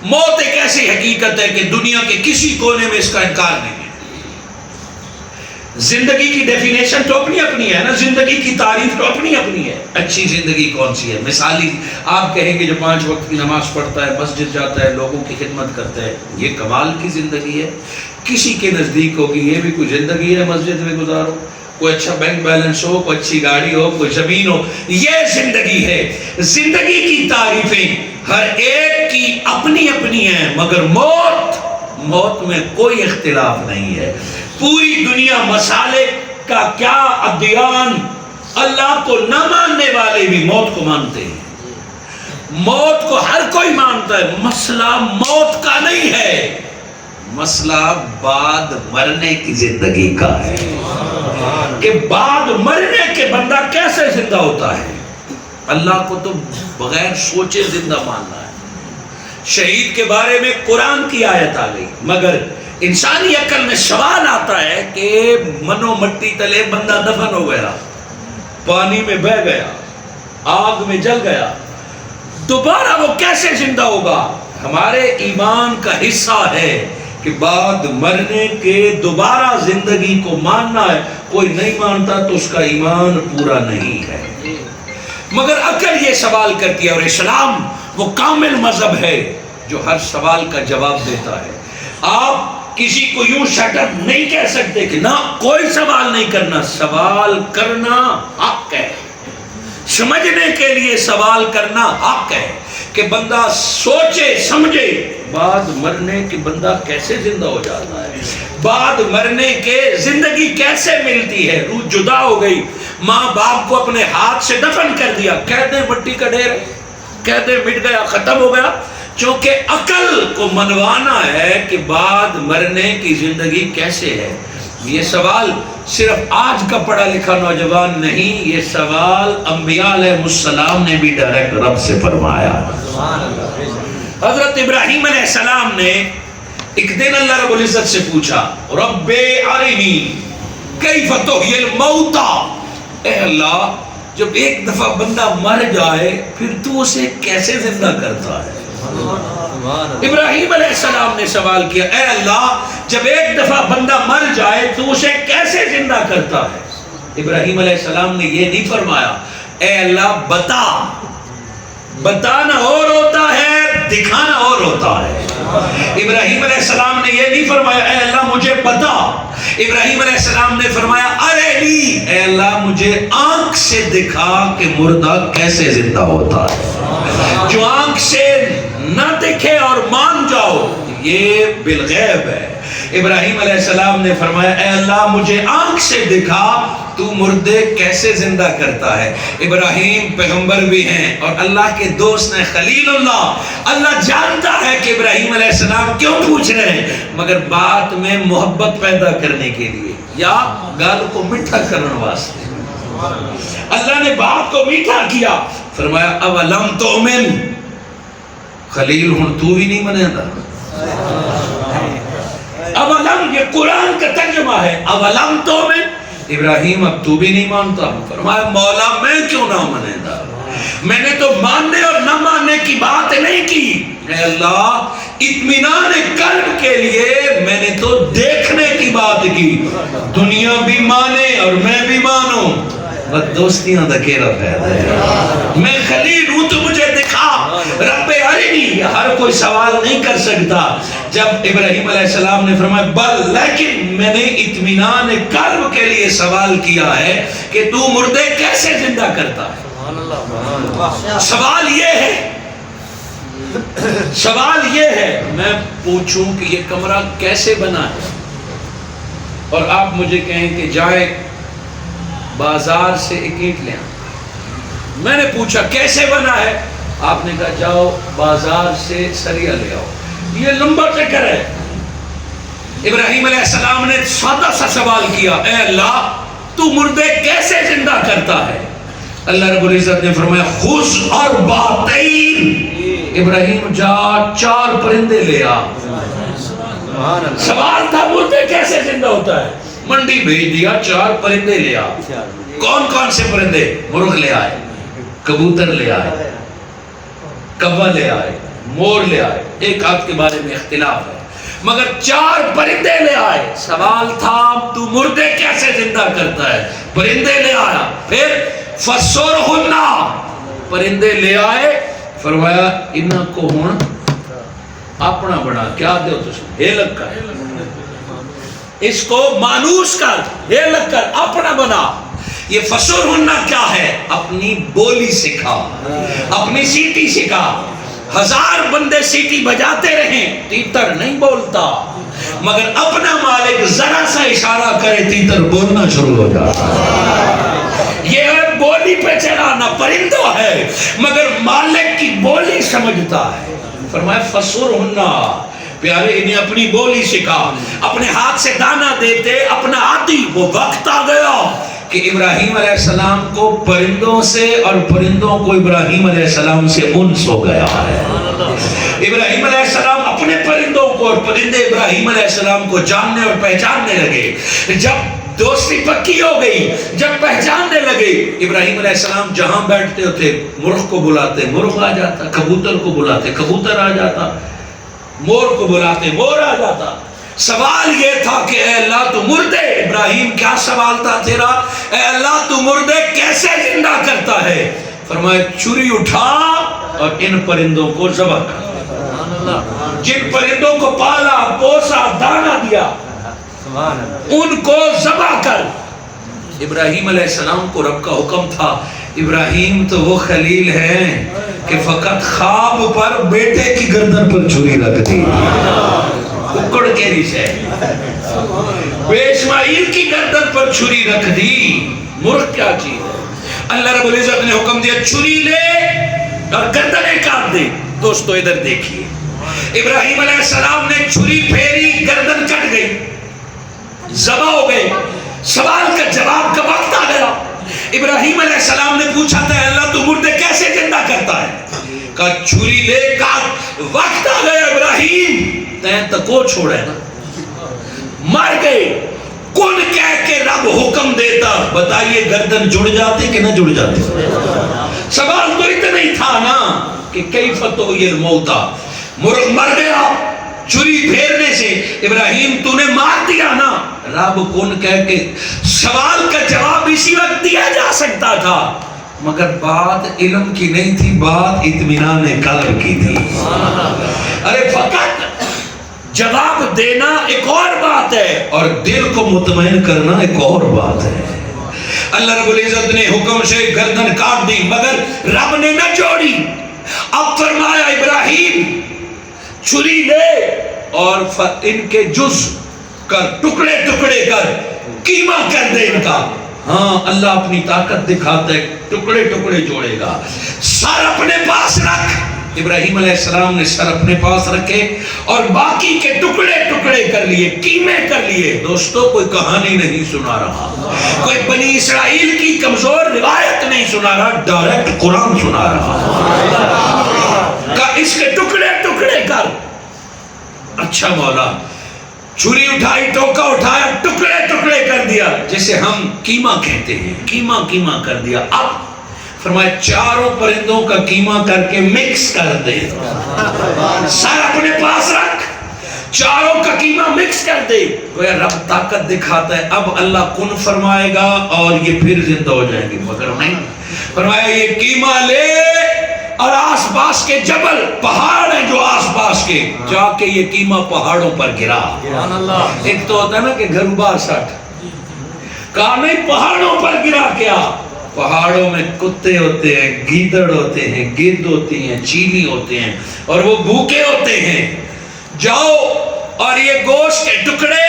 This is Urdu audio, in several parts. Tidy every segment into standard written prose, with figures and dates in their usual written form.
موت ایک ایسی حقیقت ہے کہ دنیا کے کسی کونے میں اس کا انکار نہیں ہے۔ زندگی کی ڈیفینیشن تو اپنی اپنی ہے نا، زندگی کی تعریف تو اپنی اپنی ہے۔ اچھی زندگی کون سی ہے؟ مثالی آپ کہیں گے جو 5 وقت کی نماز پڑھتا ہے، مسجد جاتا ہے، لوگوں کی خدمت کرتا ہے، یہ کمال کی زندگی ہے۔ کسی کے نزدیک ہوگی یہ بھی کوئی زندگی ہے مسجد میں گزارو، کوئی اچھا بینک بیلنس ہو، کوئی اچھی گاڑی ہو، کوئی زمین ہو، یہ زندگی ہے۔ زندگی کی تعریفیں ہر ایک کی اپنی اپنی ہیں، مگر موت میں کوئی اختلاف نہیں ہے۔ پوری دنیا مسالک کا کیا ادیان، اللہ کو نہ ماننے والے بھی موت کو مانتے ہیں۔ موت کو ہر کوئی مانتا ہے، مسئلہ موت کا نہیں ہے، مسئلہ بعد مرنے کی زندگی کا ہے کہ بعد مرنے کے بندہ کیسے زندہ ہوتا ہے۔ اللہ کو تو بغیر سوچے زندہ ماننا ہے۔ شہید کے بارے میں قرآن کی آیت آ گئی، مگر انسانی عقل میں سوال آتا ہے کہ منو مٹی تلے بندہ دفن ہو گیا، پانی میں بہہ گیا، آگ میں جل گیا، دوبارہ وہ کیسے زندہ ہوگا؟ ہمارے ایمان کا حصہ ہے کہ بعد مرنے کے دوبارہ زندگی کو ماننا ہے۔ کوئی نہیں مانتا تو اس کا ایمان پورا نہیں ہے۔ مگر عقل یہ سوال کرتی ہے، اور اسلام وہ کامل مذہب ہے جو ہر سوال کا جواب دیتا ہے۔ آپ کسی کو یوں شٹ اپ نہیں کہہ سکتے کہ نہ کوئی سوال نہیں کرنا، سوال کرنا حق ہے۔ سمجھنے کے لیے سوال کرنا حق ہے کہ بندہ سوچے سمجھے بعد مرنے کے بندہ کیسے زندہ ہو جاتا ہے، بعد مرنے کے زندگی کیسے ملتی ہے۔ روح جدا ہو گئی، ماں باپ کو اپنے ہاتھ سے دفن کر دیا، کہہ دیں مٹی کا ڈھیر، کہہ دیں مٹ گیا، ختم ہو گیا، چونکہ عقل کو منوانا ہے کہ بعد مرنے کی زندگی کیسے ہے۔ یہ سوال صرف آج کا پڑھا لکھا نوجوان نہیں، یہ سوال انبیاء علیہ السلام نے بھی ڈائریکٹ رب سے فرمایا۔ حضرت ابراہیم علیہ السلام نے ایک دن اللہ رب العزت سے پوچھا، رب ارنی کیف تحیی الموتى، اے اللہ جب ایک دفعہ بندہ مر جائے پھر تو اسے کیسے زندہ کرتا ہے؟ ابراہیم علیہ السلام نے سوال کیا، اے اللہ جب ایک دفعہ بندہ مر جائے تو اسے کیسے زندہ کرتا ہے؟ ابراہیم علیہ السلام نے یہ نہیں فرمایا اے اللہ بتا، بتانا اور ہوتا ہے، دکھانا اور ہوتا ہے۔ ابراہیم علیہ السلام نے یہ نہیں فرمایا اے اللہ مجھے بتا، ابراہیم علیہ السلام نے فرمایا ارینی، اے اللہ مجھے آنکھ سے دکھا کہ مردہ کیسے زندہ ہوتا ہے۔ جو آنکھ سے نہ دکھے اور مان جاؤ یہ بالغیب ہے۔ ابراہیم علیہ السلام نے فرمایا اے اللہ مجھے آنکھ سے دکھا تو مردے کیسے زندہ کرتا ہے۔ ابراہیم پیغمبر بھی ہیں اور اللہ کے دوست ہیں، خلیل اللہ۔ اللہ جانتا ہے کہ ابراہیم علیہ السلام کیوں پوچھ رہے ہیں، مگر بات میں محبت پیدا کرنے کے لیے یا گال کو میٹھا کرنے واسطے۔ اللہ نے بات کو میٹھا کیا، فرمایا اولم تؤمن، خلیل ہن تو بھی نہیں منے دا۔ اولم یہ قرآن کا ترجمہ ہے، اولم تؤمن، ابراہیم اب تو بھی نہیں مانتا؟ فرمایا مولا میں کیوں نہ مانے دا، میں نے تو ماننے اور نہ ماننے کی بات نہیں کی، اے اللہ اطمینان قلب کے لیے میں نے تو دیکھنے کی بات کی، دنیا بھی مانے اور میں بھی مانوں، بس دوستیاں دا کیرا فائدہ ہے۔ میں خلیل ہوں تو مجھے دکھا، رب ارنی، ہر کوئی سوال نہیں کر سکتا۔ جب ابراہیم علیہ السلام نے فرمایا بل لیکن میں نے اطمینان قلب کے لیے سوال کیا ہے کہ تو مردے کیسے زندہ کرتا ہے۔ سوال یہ ہے، سوال یہ ہے میں پوچھوں کہ یہ کمرہ کیسے بنا ہے اور آپ مجھے کہیں کہ جائے بازار سے ایک اینٹ لے آؤ۔ میں نے پوچھا کیسے بنا ہے، آپ نے کہا جاؤ بازار سے سریا لے آؤ۔ یہ لمبا چکر ہے۔ ابراہیم علیہ السلام نے سادہ سا سوال کیا اے اللہ تو مردے کیسے زندہ کرتا ہے؟ اللہ رب العزت نے فرمایا خذ اربعین، ابراہیم جا 4 پرندے لے آ۔ سوال تھا مردے کیسے زندہ ہوتا ہے، منڈی بھیج دیا 4 پرندے لے آ۔ کون کون سے پرندے؟ مرغ لے آئے، کبوتر لے آئے، کوا لے آئے، مور لے آئے، ایک ہاتھ کے بارے میں اختلاف ہے، مگر 4 پرندے لے آئے. سوال تھا تو مردے کیسے زندہ کرتا ہے؟ پرندے لے آیا. پھر فسرہن، پرندے لے آئے، فرمایا انہاں کو ہن اپنا بنا. کیا دے تو ہیلک کر، اس کو مانوس کر، ہیلک کر، اپنا بنا. یہ فسرہن کیا ہے؟ اپنی بولی سکھا، اپنی سیٹی سکھا. 1000 بندے سیٹی بجاتے رہیں، تیتر نہیں بولتا، مگر اپنا مالک ذرا سا اشارہ کرے تیتر بولنا شروع ہو جاتا. یہ ہے بولی پہ چلانا. پرندوں ہے مگر مالک کی بولی سمجھتا ہے. فرمایا فسرہن، پیارے انہیں اپنی بولی سکھا. اپنے ہاتھ سے دانا دیتے، اپنا آتی. وہ وقت آ گیا کہ ابراہیم علیہ السلام کو پرندوں سے اور پرندوں کو ابراہیم علیہ السلام سے انس ہو گیا ہے. ابراہیم علیہ السلام اپنے پرندوں کو اور پرندے ابراہیم علیہ السلام کو جاننے اور پہچاننے لگے. جب دوستی پکی ہو گئی، جب پہچاننے لگے، ابراہیم علیہ السلام جہاں بیٹھتے ہوتے مرغ کو بلاتے، مرغ آ جاتا. کبوتر کو بلاتے، کبوتر آ جاتا. مور کو بلاتے، مور آ جاتا. سوال یہ تھا کہ اے اللہ تو مردے، ابراہیم کیا سوال تھا تیرا؟ اے اللہ تو مردے کیسے زندہ کرتا ہے؟ فرمایا چھری اٹھا اور ان پرندوں کو ذبح کر. جن پرندوں کو پالا، پوسا، دانا دیا، ان کو ذبح کر. ابراہیم علیہ السلام کو رب کا حکم تھا. ابراہیم تو وہ خلیل ہیں کہ فقط خواب پر بیٹے کی گردن پر چھری رکھ دی، ککڑ کے ریشے. بے اسماعیل کی گردن پر چھری رکھ دی. مرغ کیا چیز ہے؟ اللہ رب العزت نے حکم دیا چھری لے اور گردنیں کاٹ دے. دوستو ادھر دیکھیے، ابراہیم علیہ السلام نے چھری پھیری، گردن کٹ گئی، ذبح ہو گئے. سوال کا جواب کا وقت آ گیا. ابراہیم علیہ السلام نے پوچھا تھا اللہ تو مردے کیسے زندہ کرتا ہے؟ کہا چھری لے کاٹ. وقت آ گیا ابراہیم، تین تکو چھوڑے نا، مر گئے. کن کہہ کے رب حکم دیتا، بتائیے گردن جڑ جاتے کہ نہ جڑ جاتے؟ سوال تو اتنا ہی تھا نا کہ کیف تحیی الموتیٰ. مرغ مر گیا چھری پھیرنے سے. ابراہیم تو نے مار دیا نا. رب کن کہہ کے سوال کا جواب اسی وقت دیا جا سکتا تھا، مگر بات علم کی نہیں تھی، بات اطمینان قلب کی تھی. ارے فقط جواب دینا ایک اور بات ہے اور دل کو مطمئن کرنا ایک اور بات ہے. اللہ رب العزت نے حکم سے گردن کاٹ دی، مگر رب نے نہ جوڑی. اب فرمایا ابراہیم چھری لے اور ان کے جز کر، ٹکڑے ٹکڑے کر، قیمہ کر دے ان کا. ہاں اللہ اپنی طاقت دکھاتا ہے، ٹکڑے ٹکڑے جوڑے گا. سر اپنے پاس رکھ. ابراہیم علیہ السلام نے سر اپنے پاس رکھے اور باقی کے ٹکڑے ٹکڑے کر لیے، قیمے کر لیے. دوستو کوئی کہانی نہیں سنا رہا، کوئی بنی اسرائیل کی کمزور روایت نہیں سنا رہا، ڈائریکٹ قرآن سنا رہا. کہ اس کے ٹکڑے ٹکڑے کر. اچھا مولا، چھری اٹھائی، ٹوکا اٹھایا، ٹکڑے ٹکڑے کر دیا، جسے ہم قیمہ کہتے ہیں. قیمہ کر دیا. اب فرمایا چاروں پرندوں کا قیمہ کر کے مکس کر دے. سر اپنے پاس رکھ، چاروں کا قیمہ مکس کر دے. گویا رب طاقت دکھاتا ہے. اب اللہ کن فرمائے گا اور یہ پھر زندہ ہو جائیں گے، مگر نہیں. فرمایا یہ قیمہ لے اور آس پاس کے جبل، پہاڑ ہیں جو آس پاس کے، جا کے یہ قیمہ پہاڑوں پر گرا. ایک تو ہوتا ہے نا کہ گھر بار ساٹھ، کہا نہیں پہاڑوں پر گرا. کیا پہاڑوں میں کتے ہوتے ہیں، گیدڑ ہوتے ہیں، گرد ہوتی ہیں، چیلی ہوتے ہیں اور وہ بھوکے ہوتے ہیں. جاؤ اور یہ گوشت کے ٹکڑے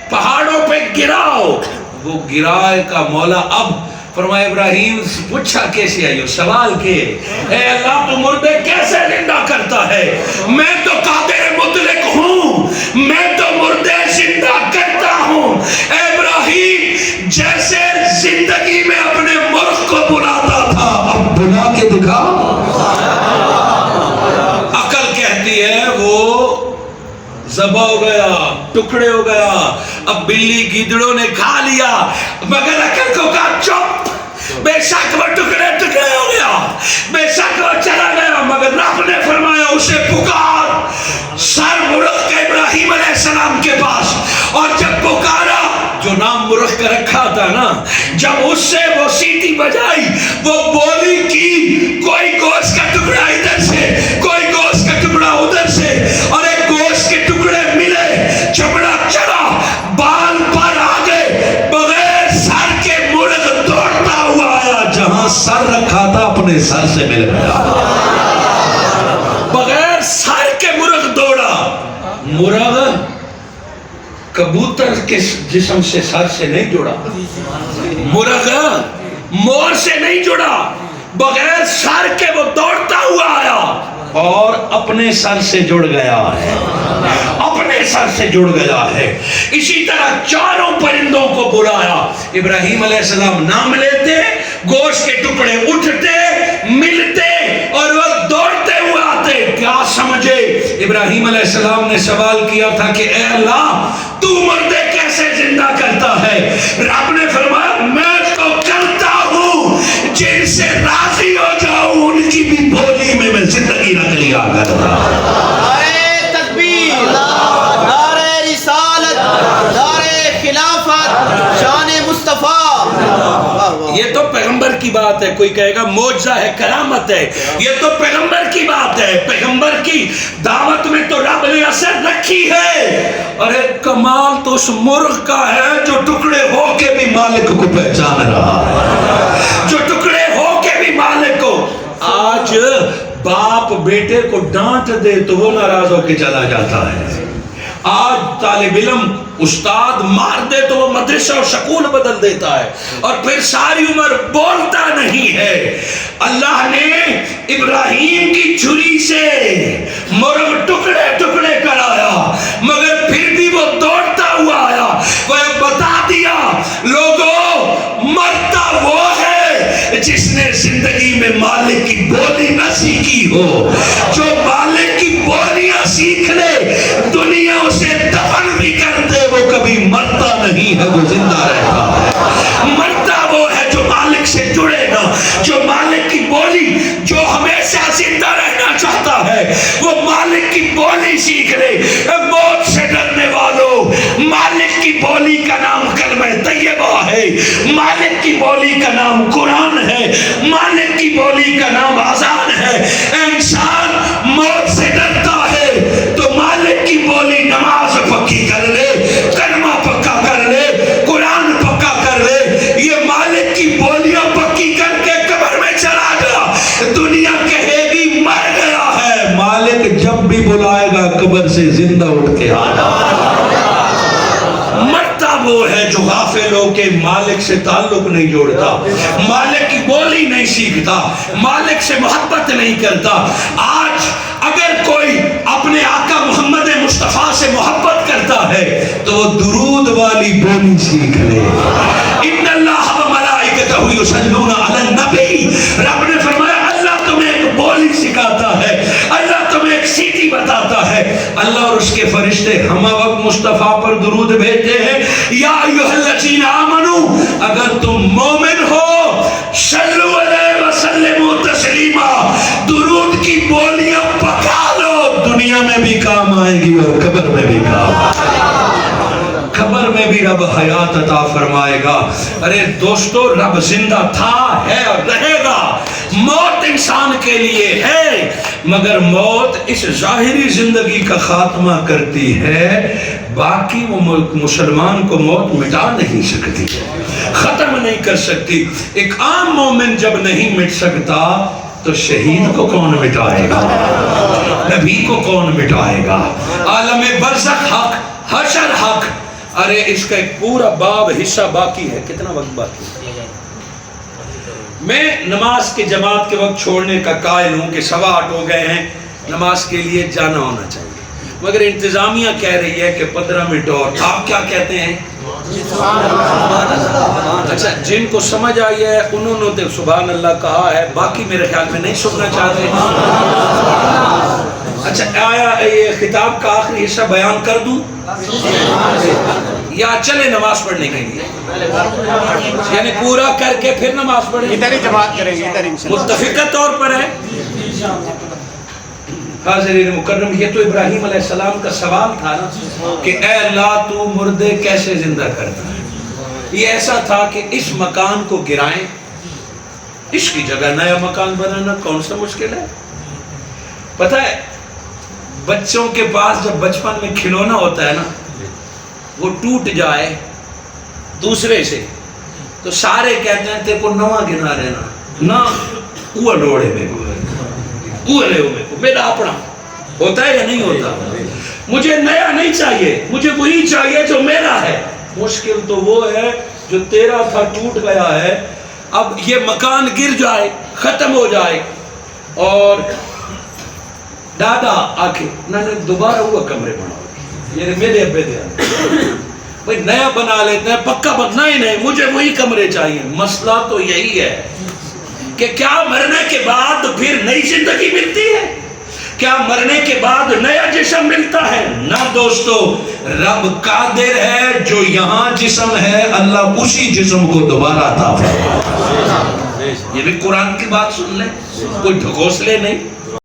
پہاڑوں پہ گراؤ. وہ گرائے کا مولا. اب فرمایا ابراہیم پوچھا کیسے آئیو؟ سوال کے اے اللہ تو مردے کیسے زندہ کرتا ہے؟ میں تو قادر مطلق ہوں، میں تو مردے زندہ کرتا ہوں. اے ابراہیم جیسے زندگی میں اپنے مرغ کو بلاتا تھا، اب بلا کے دکھا. عقل کہتی ہے وہ ذبح ہو گیا، ٹکڑے ہو گیا، اب بلی گیدڑوں نے کھا لیا، مگر عقل کو کہا چپ. بے شک وہ ٹکڑے ٹکڑے ہو گیا، بے شک وہ چلا گیا، مگر رب نے فرمایا اسے پکار، سر مرغ کے ابراہیم علیہ السلام کے پاس، اور جب پکارا جو نام مرغ کا رکھا تھا نا، جب اس سے وہ سیٹی بجائی، وہ بولی کی، کوئی گوشت کا ٹکڑا ادھر سے، کوئی گوشت کا ٹکڑا ادھر سے، اور ایک گوشت کے ٹکڑے ملے، چمڑا چڑھا، بال پر آگے، بغیر سر کے مرغ دوڑتا ہوا آیا، جہاں سر رکھا تھا اپنے سر سے مل گیا، بغیر سر کے مرغ دوڑا۔ مرغ کبوتر کے جسم سے سر سے نہیں جڑا، مرغ مور سے نہیں جڑا، بغیر سر کے وہ دوڑتا ہوا آیا اور اپنے سر سے جڑ گیا ہے، اپنے سر سے جڑ گیا ہے۔ اسی طرح چاروں پرندوں کو بلایا، ابراہیم علیہ السلام نام لیتے، گوشت کے ٹکڑے اٹھتے، ملتے، اور وہ دوڑتے ہوئے آتے۔ کیا سمجھے؟ ابراہیم علیہ السلام نے سوال کیا تھا کہ اے اللہ تو مردے کیسے زندہ کرتا ہے؟ رب نے فرمایا میں تو کرتا ہوں جن سے راضی ہو جاؤں، ان کی بھی بولی میں زندگی رکھ لیا کرتا۔ نعرہ تکبیر، نعرہ رسالت، نعرہ خلافت، شان مصطفیٰ۔ یہ تو پیغمبر کی بات ہے، کوئی کہے گا معجزہ ہے، کرامت ہے، یہ تو پیغمبر کی بات ہے، پیغمبر کی دعوت میں تو رب نے اثر رکھی ہے۔ اور ایک کمال تو اس مرغ کا ہے جو ٹکڑے ہو کے بھی مالک کو پہچان رہا ہے، جو ٹکڑے ہو کے بھی مالک کو۔ آج باپ بیٹے کو ڈانٹ دے تو وہ ناراض ہو کے چلا جاتا ہے، آج طالب علم استاد مار دے تو وہ مدرسہ اور سکول بدل دیتا ہے، اور پھر ساری عمر بولتا نہیں ہے۔ اللہ نے ابراہیم کی چھری سے مرغ ٹکڑے ٹکڑے کرایا، مگر پھر بھی وہ دوڑتا ہوا آیا، وہ بتا دیا لوگوں مرتا وہ ہے جس نے زندگی میں مالک کی بولی نہ سیکھی ہو۔ جو مالک کی بولیاں سیکھ لے، دنیا اسے دفن بھی کر دے، وہ کبھی مرتا نہیں ہے، وہ زندہ رہتا ہے۔ مرتا وہ ہے جو مالک سے جڑے نا، جو مالک کی بولی، جو ہمیشہ زندہ رہنا چاہتا ہے، وہ مالک کی بولی سیکھ لے۔ موت سے ڈرنے والوں، مالک کی بولی کا نام کلمہ طیبہ ہے، مالک کی بولی کا نام قرآن ہے، مالک کی بولی کا نام اذان ہے۔ انسان موت سے ڈرتا ہے تو مالک کی بولی نماز پکی کر لے، کلمہ پکا کر لے، قرآن پکا کر لے۔ یہ مالک کی بولیاں پکی کر کے قبر میں چلا گیا، دنیا کہے گی مر گیا ہے، مالک جب بھی بلائے گا قبر سے زندہ اٹھ کے آنا۔ مرتا وہ ہے جو غافل ہو کے مالک سے تعلق نہیں جوڑتا، مالک کی بولی نہیں سیکھتا، مالک سے محبت نہیں کرتا۔ آج اگر کوئی اپنے آقا محمد مصطفیٰ سے محبت کرتا ہے تو وہ درود والی بولی سیکھ لے۔ ان اللہ و ملائکتہ یصلون علی النبی، رب نے فرمایا اللہ تمہیں ایک بولی سکھاتا ہے، اللہ تمہیں ایک سیٹی بتاتا ہے۔ اللہ اور اس کے فرشتے ہم وقت مصطفیٰ پر درود بھیجتے ہیں، یا ایھا الذین آمنوا، اگر تم مومن ہو صلو علیہ وسلموا تسلیما، درود کی بولیاں پکا لو، دنیا میں بھی کام آئے گی اور قبر میں بھی کام آئے گی، قبر میں بھی رب حیات عطا فرمائے گا۔ ارے دوستو، رب زندہ تھا، ہے اور رہے گا۔ موت انسان کے لیے ہے، مگر موت اس ظاہری زندگی کا خاتمہ کرتی ہے، باقی وہ مسلمان کو موت مٹا نہیں سکتی، ختم نہیں کر سکتی۔ ایک عام مومن جب نہیں مٹ سکتا تو شہید کو کون مٹائے گا، نبی کو کون مٹائے گا، عالم برزخ حق، حشر حق۔ ارے اس کا ایک پورا باب حصہ باقی ہے، کتنا وقت باقی ہے؟ میں نماز کے جماعت کے وقت چھوڑنے کا قائل ہوں کہ 7:15 ہو گئے ہیں، نماز کے لیے جانا ہونا چاہیے، مگر انتظامیہ کہہ رہی ہے کہ 15 منٹ اور۔ آپ کیا کہتے ہیں؟ اچھا، جن کو سمجھ آئی ہے انہوں نے تو سبحان اللہ کہا ہے، باقی میرے خیال میں نہیں سننا چاہتے۔ اچھا، آیا یہ خطاب کا آخری حصہ بیان کر دوں؟ یا چلے نماز پڑھنے کے لیے؟ یعنی پورا کر کے پھر نماز پڑھیں؟ ادھر ہی جماعت کریں گے، ادھر انشاءاللہ متفقہ طور پر ہے؟ حاضرین مکرم، یہ تو ابراہیم علیہ السلام کا سوال تھا نا کہ اے اللہ تو مردے کیسے زندہ کرتا ہے؟ یہ ایسا تھا کہ اس مکان کو گرائیں، اس کی جگہ نیا مکان بنانا کون سا مشکل ہے؟ پتہ ہے بچوں کے پاس جب بچپن میں کھلونا ہوتا ہے نا، وہ ٹوٹ جائے دوسرے سے تو سارے کہتے ہیں تے کو نواں گنا رہنا نا، وہ ڈوڑے میں وہ لے میں کو میرا اپنا ہوتا ہے یا نہیں ہوتا؟ مجھے نیا نہیں چاہیے، مجھے وہی چاہیے جو میرا ہے۔ مشکل تو وہ ہے جو تیرا تھا ٹوٹ گیا ہے، اب یہ مکان گر جائے، ختم ہو جائے اور دادا آکے نہ دوبارہ ہوا کمرے بناؤ، یہ میرے ابے دے بھئی نیا بنا لیتے ہیں، پکا بننا ہی نہیں، مجھے وہی کمرے چاہیے۔ مسئلہ تو یہی ہے کہ کیا مرنے کے بعد پھر نئی زندگی ملتی ہے؟ کیا مرنے کے بعد نیا جسم ملتا ہے؟ نہ دوستو، رب قادر ہے، جو یہاں جسم ہے اللہ اسی جسم کو دوبارہ عطا فرمائے۔ یہ بھی قرآن کی بات سن لیں، کوئی ڈھکوسلے نہیں۔